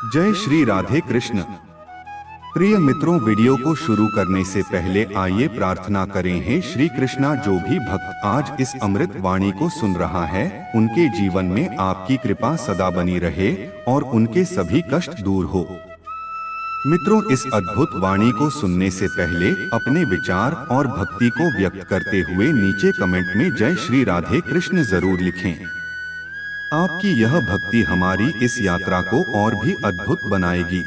जय श्री राधे कृष्ण। प्रिय मित्रों, वीडियो को शुरू करने से पहले आइए प्रार्थना करें। हे श्री कृष्णा, जो भी भक्त आज इस अमृत वाणी को सुन रहा है, उनके जीवन में आपकी कृपा सदा बनी रहे और उनके सभी कष्ट दूर हो। मित्रों, इस अद्भुत वाणी को सुनने से पहले अपने विचार और भक्ति को व्यक्त करते हुए नीचे कमेंट में जय श्री राधे कृष्ण जरूर लिखें। आपकी यह भक्ति हमारी इस यात्रा को और भी अद्भुत बनाएगी।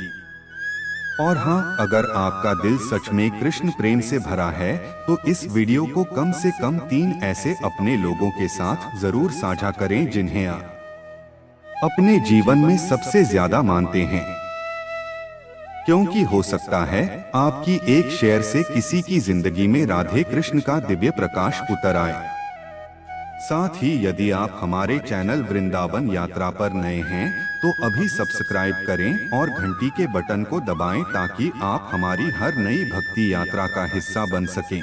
और हाँ, अगर आपका दिल सच में कृष्ण प्रेम से भरा है तो इस वीडियो को कम से कम 3 ऐसे अपने लोगों के साथ जरूर साझा करें जिन्हें आप अपने जीवन में सबसे ज्यादा मानते हैं, क्योंकि हो सकता है आपकी एक शेयर से किसी की जिंदगी में राधे कृष्ण का दिव्य प्रकाश उतर आए। साथ ही यदि आप हमारे चैनल वृंदावन यात्रा पर नए हैं तो अभी सब्सक्राइब करें और घंटी के बटन को दबाएं ताकि आप हमारी हर नई भक्ति यात्रा का हिस्सा बन सकें।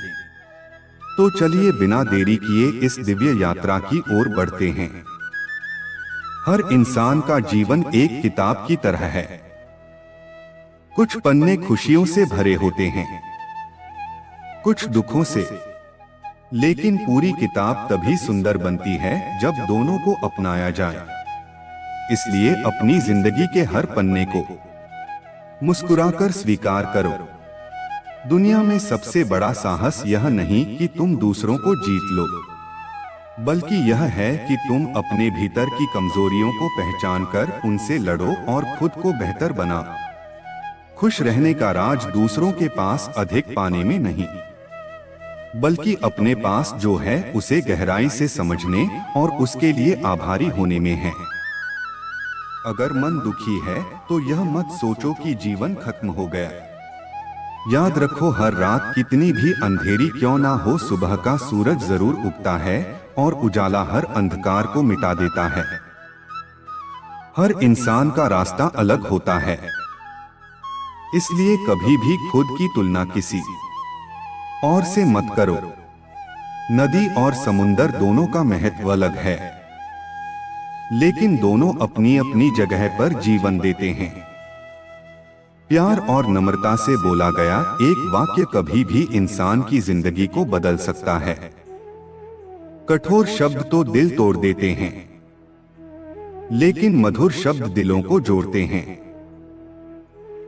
तो चलिए बिना देरी किए इस दिव्य यात्रा की ओर बढ़ते हैं। हर इंसान का जीवन एक किताब की तरह है। कुछ पन्ने खुशियों से भरे होते हैं, कुछ दुखों से, लेकिन पूरी किताब तभी सुंदर बनती है जब दोनों को अपनाया जाए। इसलिए अपनी जिंदगी के हर पन्ने को मुस्कुराकर स्वीकार करो। दुनिया में सबसे बड़ा साहस यह नहीं कि तुम दूसरों को जीत लो, बल्कि यह है कि तुम अपने भीतर की कमजोरियों को पहचान कर उनसे लड़ो और खुद को बेहतर बनाओ। खुश रहने का राज दूसरों के पास अधिक पाने में नहीं, बल्कि अपने पास जो है उसे गहराई से समझने और उसके लिए आभारी होने में है। अगर मन दुखी है तो यह मत सोचो कि जीवन खत्म हो गया। याद रखो, हर रात कितनी भी अंधेरी क्यों ना हो, सुबह का सूरज जरूर उगता है और उजाला हर अंधकार को मिटा देता है। हर इंसान का रास्ता अलग होता है, इसलिए कभी भी खुद की तुलना किसी और से मत करो। नदी और समुंदर दोनों का महत्व अलग है, लेकिन दोनों अपनी अपनी जगह पर जीवन देते हैं। प्यार और नम्रता से बोला गया एक वाक्य कभी भी इंसान की जिंदगी को बदल सकता है। कठोर शब्द तो दिल तोड़ देते हैं, लेकिन मधुर शब्द दिलों को जोड़ते हैं।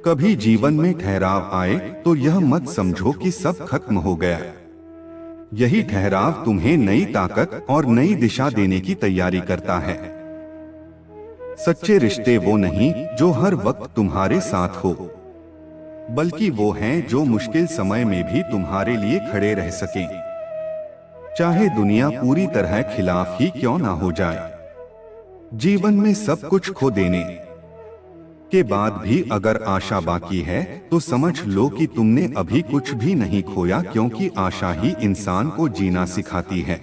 कभी जीवन में ठहराव आए तो यह मत समझो कि सब खत्म हो गया। यही ठहराव तुम्हें नई ताकत और नई दिशा देने की तैयारी करता है। सच्चे रिश्ते वो नहीं जो हर वक्त तुम्हारे साथ हो, बल्कि वो हैं जो मुश्किल समय में भी तुम्हारे लिए खड़े रह सकें, चाहे दुनिया पूरी तरह खिलाफ ही क्यों ना हो जाए। जीवन में सब कुछ खो देने के बाद भी अगर आशा बाकी है तो समझ लो कि तुमने अभी कुछ भी नहीं खोया, क्योंकि आशा ही इंसान को जीना सिखाती है।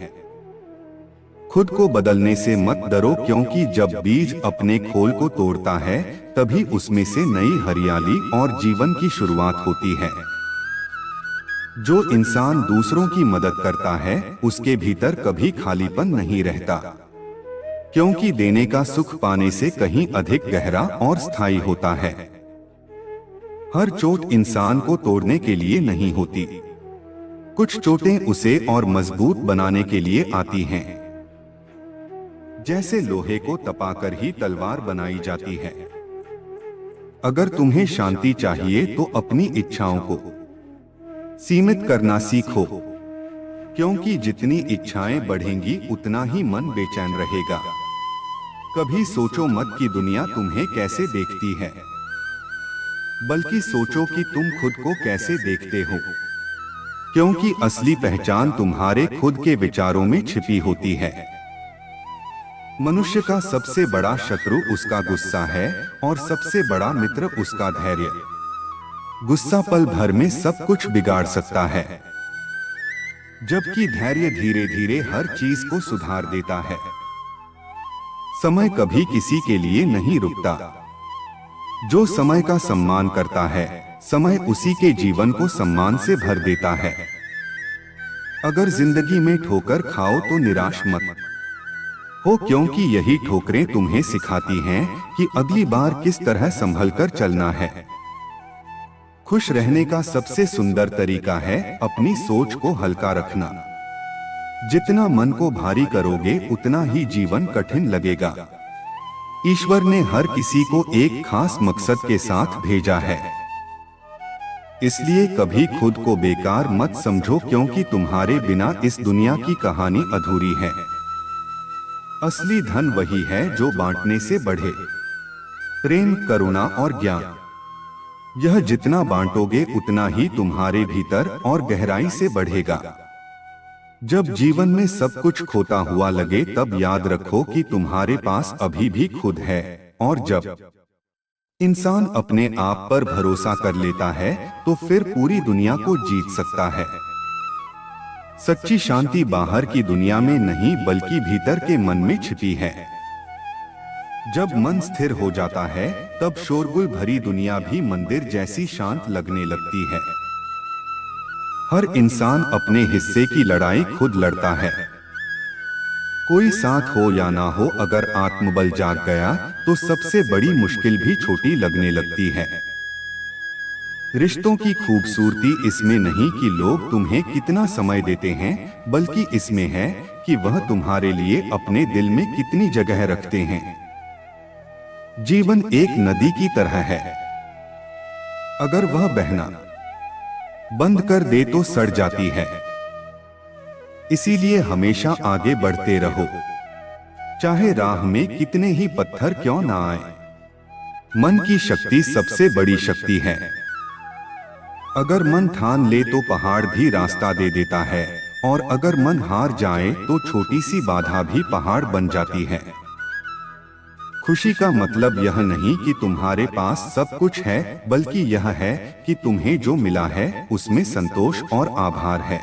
खुद को बदलने से मत डरो, क्योंकि जब बीज अपने खोल को तोड़ता है तभी उसमें से नई हरियाली और जीवन की शुरुआत होती है। जो इंसान दूसरों की मदद करता है उसके भीतर कभी खालीपन नहीं रहता, क्योंकि देने का सुख पाने से कहीं अधिक गहरा और स्थायी होता है। हर चोट इंसान को तोड़ने के लिए नहीं होती, कुछ चोटें उसे और मजबूत बनाने के लिए आती हैं। जैसे लोहे को तपाकर ही तलवार बनाई जाती है। अगर तुम्हें शांति चाहिए तो अपनी इच्छाओं को सीमित करना सीखो, क्योंकि जितनी इच्छाएं बढ़ेंगी उतना ही मन बेचैन रहेगा। कभी सोचो मत कि दुनिया तुम्हें कैसे देखती है, बल्कि सोचो कि तुम खुद को कैसे देखते हो, क्योंकि असली पहचान तुम्हारे खुद के विचारों में छिपी होती है। मनुष्य का सबसे बड़ा शत्रु उसका गुस्सा है और सबसे बड़ा मित्र उसका धैर्य। गुस्सा पल भर में सब कुछ बिगाड़ सकता है, जबकि धैर्य धीरे धीरे हर चीज को सुधार देता है। समय कभी किसी के लिए नहीं रुकता। जो समय का सम्मान करता है, समय उसी के जीवन को सम्मान से भर देता है। अगर जिंदगी में ठोकर खाओ तो निराश मत हो, क्योंकि यही ठोकरें तुम्हें सिखाती हैं कि अगली बार किस तरह संभल कर चलना है। खुश रहने का सबसे सुंदर तरीका है अपनी सोच को हल्का रखना। जितना मन को भारी करोगे उतना ही जीवन कठिन लगेगा। ईश्वर ने हर किसी को एक खास मकसद के साथ भेजा है, इसलिए कभी खुद को बेकार मत समझो, क्योंकि तुम्हारे बिना इस दुनिया की कहानी अधूरी है। असली धन वही है जो बांटने से बढ़े। प्रेम, करुणा और ज्ञान, यह जितना बांटोगे उतना ही तुम्हारे भीतर और गहराई से बढ़ेगा। जब जीवन में सब कुछ खोता हुआ लगे तब याद रखो कि तुम्हारे पास अभी भी खुद है। और जब इंसान अपने आप पर भरोसा कर लेता है तो फिर पूरी दुनिया को जीत सकता है। सच्ची शांति बाहर की दुनिया में नहीं बल्कि भीतर के मन में छिपी है। जब मन स्थिर हो जाता है तब शोरगुल भरी दुनिया भी मंदिर जैसी शांत लगने लगती है। हर इंसान अपने हिस्से की लड़ाई खुद लड़ता है। कोई साथ हो या ना हो, अगर आत्मबल जाग गया तो सबसे बड़ी मुश्किल भी छोटी लगने लगती है। रिश्तों की खूबसूरती इसमें नहीं कि लोग तुम्हें कितना समय देते हैं, बल्कि इसमें है कि वह तुम्हारे लिए अपने दिल में कितनी जगह रखते हैं। जीवन एक नदी की तरह है, अगर वह बहना बंद कर दे तो सड़ जाती है। इसीलिए हमेशा आगे बढ़ते रहो, चाहे राह में कितने ही पत्थर क्यों ना आए। मन की शक्ति सबसे बड़ी शक्ति है। अगर मन ठान ले तो पहाड़ भी रास्ता दे देता है, और अगर मन हार जाए तो छोटी सी बाधा भी पहाड़ बन जाती है। खुशी का मतलब यह नहीं कि तुम्हारे पास सब कुछ है, बल्कि यह है कि तुम्हें जो मिला है उसमें संतोष और आभार है।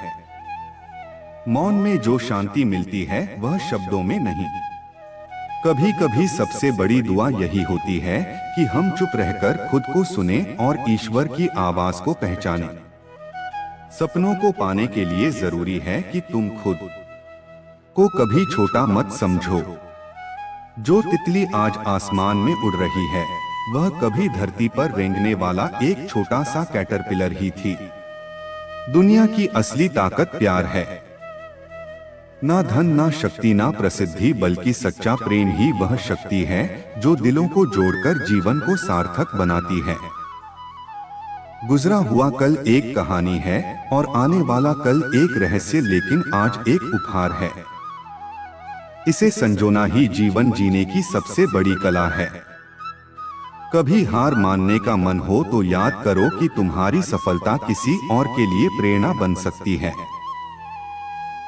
मौन में जो शांति मिलती है वह शब्दों में नहीं। कभी कभी सबसे बड़ी दुआ यही होती है कि हम चुप रहकर खुद को सुने और ईश्वर की आवाज को पहचानें। सपनों को पाने के लिए जरूरी है कि तुम खुद को कभी छोटा मत समझो। जो तितली आज आसमान में उड़ रही है वह कभी धरती पर रेंगने वाला एक छोटा सा कैटरपिलर ही थी। दुनिया की असली ताकत प्यार है। ना धन, ना शक्ति, ना प्रसिद्धि, बल्कि सच्चा प्रेम ही वह शक्ति है जो दिलों को जोड़कर जीवन को सार्थक बनाती है। गुजरा हुआ कल एक कहानी है और आने वाला कल एक रहस्य, लेकिन आज एक उपहार है। इसे संजोना ही जीवन जीने की सबसे बड़ी कला है। कभी हार मानने का मन हो तो याद करो कि तुम्हारी सफलता किसी और के लिए प्रेरणा बन सकती है।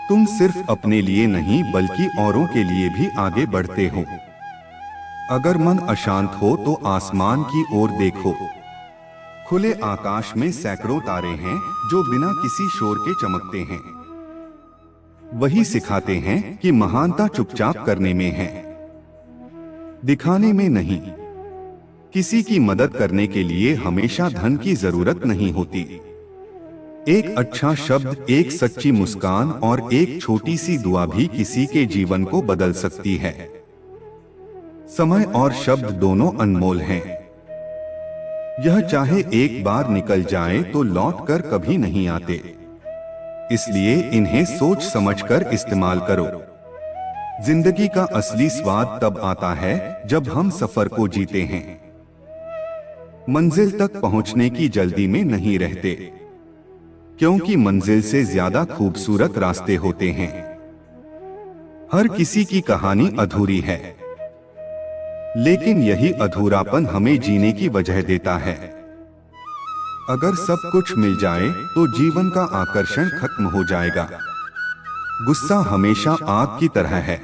तुम सिर्फ अपने लिए नहीं बल्कि औरों के लिए भी आगे बढ़ते हो। अगर मन अशांत हो तो आसमान की ओर देखो। खुले आकाश में सैकड़ों तारे हैं जो बिना किसी शोर के चमकते हैं। वही सिखाते हैं कि महानता चुपचाप करने में है, दिखाने में नहीं। किसी की मदद करने के लिए हमेशा धन की जरूरत नहीं होती। एक अच्छा शब्द, एक सच्ची मुस्कान और एक छोटी सी दुआ भी किसी के जीवन को बदल सकती है। समय और शब्द दोनों अनमोल हैं। यह चाहे एक बार निकल जाए तो लौट कर कभी नहीं आते, इसलिए इन्हें सोच समझकर इस्तेमाल करो। जिंदगी का असली स्वाद तब आता है जब हम सफर को जीते हैं, मंजिल तक पहुंचने की जल्दी में नहीं रहते, क्योंकि मंजिल से ज्यादा खूबसूरत रास्ते होते हैं। हर किसी की कहानी अधूरी है, लेकिन यही अधूरापन हमें जीने की वजह देता है। अगर सब कुछ मिल जाए तो जीवन का आकर्षण खत्म हो जाएगा। गुस्सा हमेशा आग की तरह है,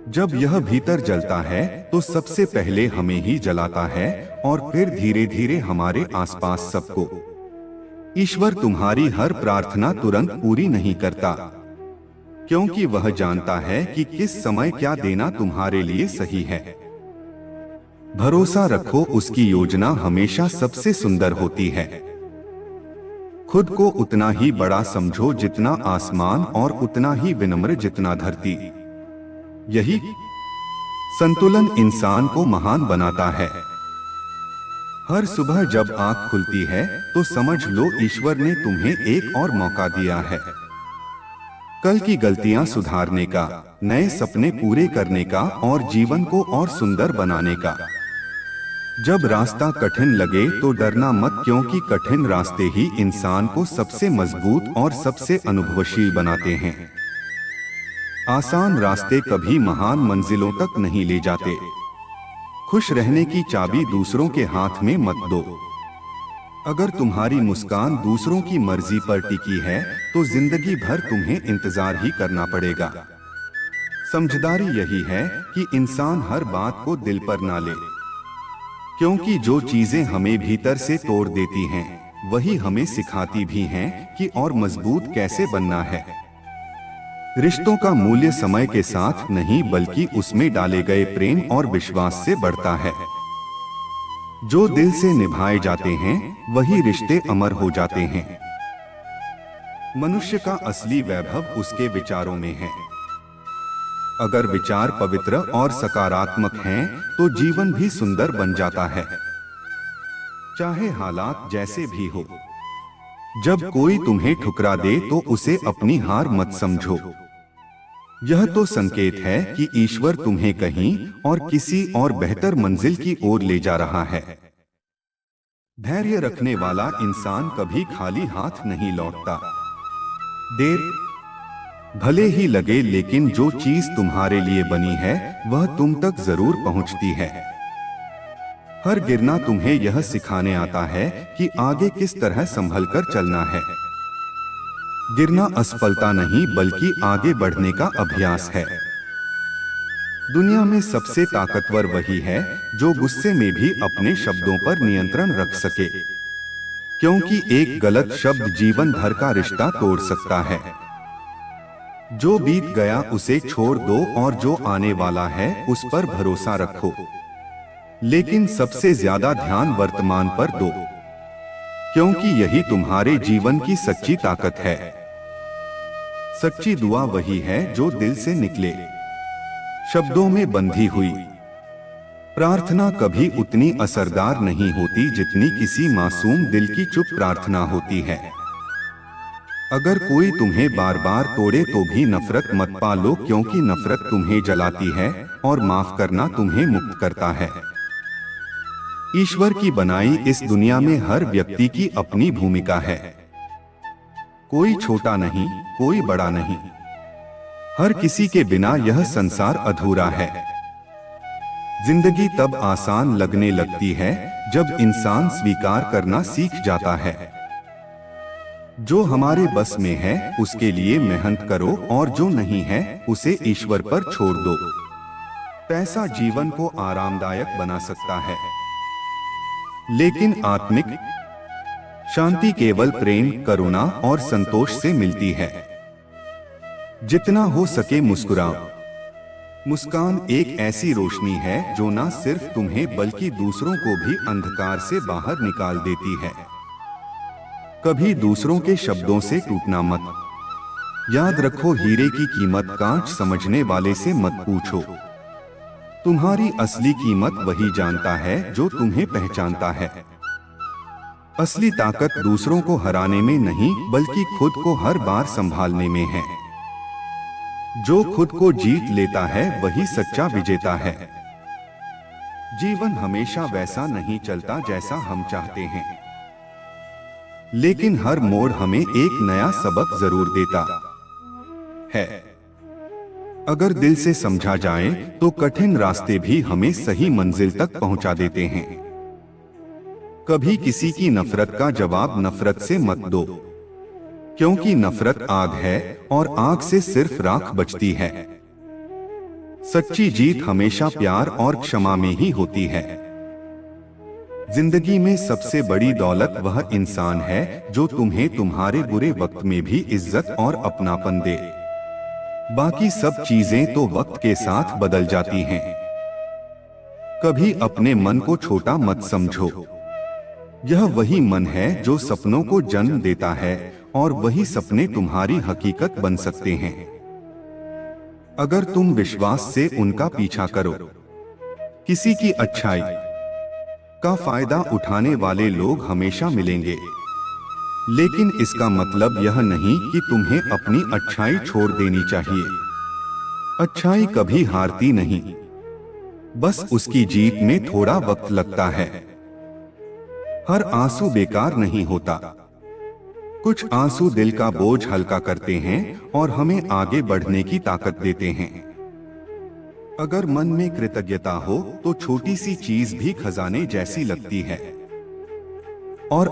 जब यह भीतर जलता है तो सबसे पहले हमें ही जलाता है और फिर धीरे धीरे हमारे आसपास सबको। ईश्वर तुम्हारी हर प्रार्थना तुरंत पूरी नहीं करता, क्योंकि वह जानता है कि किस समय क्या देना तुम्हारे लिए सही है। भरोसा रखो, उसकी योजना हमेशा सबसे सुंदर होती है। खुद को उतना ही बड़ा समझो जितना आसमान और उतना ही विनम्र जितना धरती। यही संतुलन इंसान को महान बनाता है। हर सुबह जब आंख खुलती है तो समझ लो ईश्वर ने तुम्हें एक और मौका दिया है। कल की गलतियां सुधारने का, नए सपने पूरे करने का और जीवन को और सुंदर बनाने का। जब रास्ता कठिन लगे तो डरना मत, क्योंकि कठिन रास्ते ही इंसान को सबसे मजबूत और सबसे अनुभवशील बनाते हैं। आसान रास्ते कभी महान मंजिलों तक नहीं ले जाते। खुश रहने की चाबी दूसरों के हाथ में मत दो। अगर तुम्हारी मुस्कान दूसरों की मर्जी पर टिकी है तो जिंदगी भर तुम्हें इंतजार ही करना पड़ेगा। समझदारी यही है कि इंसान हर बात को दिल पर ना ले, क्योंकि जो चीजें हमें भीतर से तोड़ देती हैं, वही हमें सिखाती भी हैं कि और मजबूत कैसे बनना है। रिश्तों का मूल्य समय के साथ नहीं, बल्कि उसमें डाले गए प्रेम और विश्वास से बढ़ता है। जो दिल से निभाए जाते हैं वही रिश्ते अमर हो जाते हैं। मनुष्य का असली वैभव उसके विचारों में है। अगर विचार पवित्र और सकारात्मक हैं, तो जीवन भी सुंदर बन जाता है, चाहे हालात जैसे भी हो। जब कोई तुम्हें ठुकरा दे तो उसे अपनी हार मत समझो। यह तो संकेत है कि ईश्वर तुम्हें कहीं और किसी और बेहतर मंजिल की ओर ले जा रहा है। धैर्य रखने वाला इंसान कभी खाली हाथ नहीं लौटता। देर भले ही लगे, लेकिन जो चीज तुम्हारे लिए बनी है वह तुम तक जरूर पहुंचती है। हर गिरना तुम्हें यह सिखाने आता है कि आगे किस तरह संभलकर चलना है। गिरना असफलता नहीं, बल्कि आगे बढ़ने का अभ्यास है। दुनिया में सबसे ताकतवर वही है जो गुस्से में भी अपने शब्दों पर नियंत्रण रख सके, क्योंकि एक गलत शब्द जीवन भर का रिश्ता तोड़ सकता है। जो बीत गया उसे छोड़ दो और जो आने वाला है उस पर भरोसा रखो, लेकिन सबसे ज्यादा ध्यान वर्तमान पर दो, क्योंकि यही तुम्हारे जीवन की सच्ची ताकत है। सच्ची दुआ वही है जो दिल से निकले, शब्दों में बंधी हुई। प्रार्थना कभी उतनी असरदार नहीं होती जितनी किसी मासूम दिल की चुप प्रार्थना होती है। अगर कोई तुम्हें बार बार तोड़े तो भी नफरत मत पालो, क्योंकि नफरत तुम्हें जलाती है और माफ करना तुम्हें मुक्त करता है। ईश्वर की बनाई इस दुनिया में हर व्यक्ति की अपनी भूमिका है। कोई छोटा नहीं, कोई बड़ा नहीं। हर किसी के बिना यह संसार अधूरा है। जिंदगी तब आसान लगने लगती है जब इंसान स्वीकार करना सीख जाता है। जो हमारे बस में है उसके लिए मेहनत करो, और जो नहीं है उसे ईश्वर पर छोड़ दो। पैसा जीवन को आरामदायक बना सकता है, लेकिन आत्मिक शांति केवल प्रेम, करुणा और संतोष से मिलती है। जितना हो सके मुस्कुराओ। मुस्कान एक ऐसी रोशनी है जो न सिर्फ तुम्हें बल्कि दूसरों को भी अंधकार से बाहर निकाल देती है। कभी दूसरों के शब्दों से टूटना मत। याद रखो, हीरे की कीमत कांच समझने वाले से मत पूछो। तुम्हारी असली कीमत वही जानता है जो तुम्हें पहचानता है। असली ताकत दूसरों को हराने में नहीं, बल्कि खुद को हर बार संभालने में है। जो खुद को जीत लेता है वही सच्चा विजेता है। जीवन हमेशा वैसा नहीं चलता जैसा हम चाहते हैं, लेकिन हर मोड़ हमें एक नया सबक जरूर देता है। अगर दिल से समझा जाए तो कठिन रास्ते भी हमें सही मंजिल तक पहुंचा देते हैं। कभी किसी की नफरत का जवाब नफरत से मत दो, क्योंकि नफरत आग है और आग से सिर्फ राख बचती है। सच्ची जीत हमेशा प्यार और क्षमा में ही होती है। जिंदगी में सबसे बड़ी दौलत वह इंसान है जो तुम्हें तुम्हारे बुरे वक्त में भी इज्जत और अपनापन दे। बाकी सब चीजें तो वक्त के साथ बदल जाती हैं। कभी अपने मन को छोटा मत समझो। यह वही मन है जो सपनों को जन्म देता है, और वही सपने तुम्हारी हकीकत बन सकते हैं। अगर तुम विश्वास से उनका पीछा करो। किसी की अच्छाई का फायदा उठाने वाले लोग हमेशा मिलेंगे, लेकिन इसका मतलब यह नहीं कि तुम्हें अपनी अच्छाई छोड़ देनी चाहिए। अच्छाई कभी हारती नहीं, बस उसकी जीत में थोड़ा वक्त लगता है। हर आंसू बेकार नहीं होता। कुछ आंसू दिल का बोझ हल्का करते हैं और हमें आगे बढ़ने की ताकत देते हैं। अगर मन में कृतज्ञता हो तो छोटी सी चीज भी खजाने जैसी लगती है। और